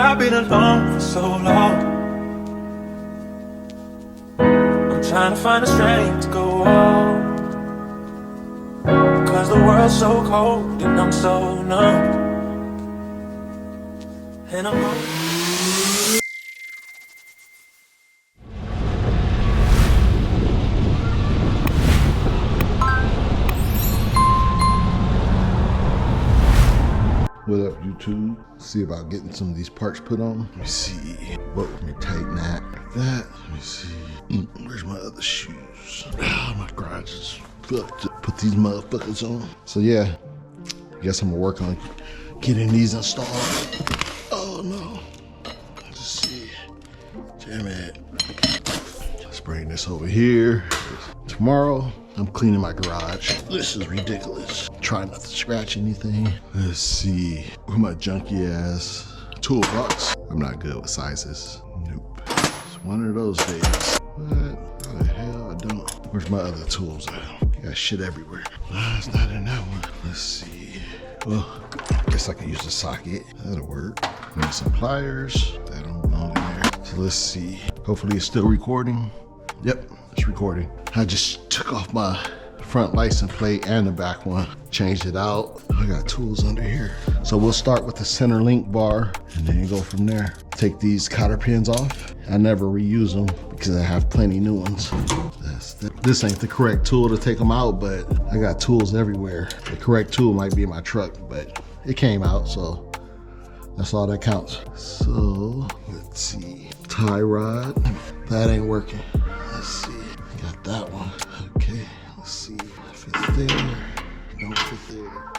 I've been alone for so long. I'm trying to find the strength to go on, 'cause the world's so cold and I'm so numb. And I'm What up, YouTube? See about getting some of these parts put on. Let me see. Whoa, let me tighten that like that. Let me see. Where's my other shoes? Ah, my garage is fucked up. Put these motherfuckers on. So yeah, I guess I'm gonna work on getting these installed. Oh no. Let's see. Damn it. Let's bring this over here. Tomorrow, I'm cleaning my garage. This is ridiculous. Try not to scratch anything. Let's see. Where my junky ass toolbox. I'm not good with sizes. Nope. It's one of those days. What? How the hell I don't? Where's my other tools at? Got shit everywhere. Nah, it's not in that one. Let's see. Well, I guess I can use the socket. That'll work. Need some pliers. That don't belong in there. So let's see. Hopefully it's still recording. Yep, it's recording. I just took off my front license plate and the back one, changed it out. I got tools under here. So we'll start with the center link bar and then go from there. Take these cotter pins off. I never reuse them because I have plenty new ones. This ain't the correct tool to take them out, but I got tools everywhere. The correct tool might be in my truck, but it came out, so that's all that counts. So let's see, tie rod, that ain't working. Let's see, got that one. Okay, let's see, fit there, don't fit there.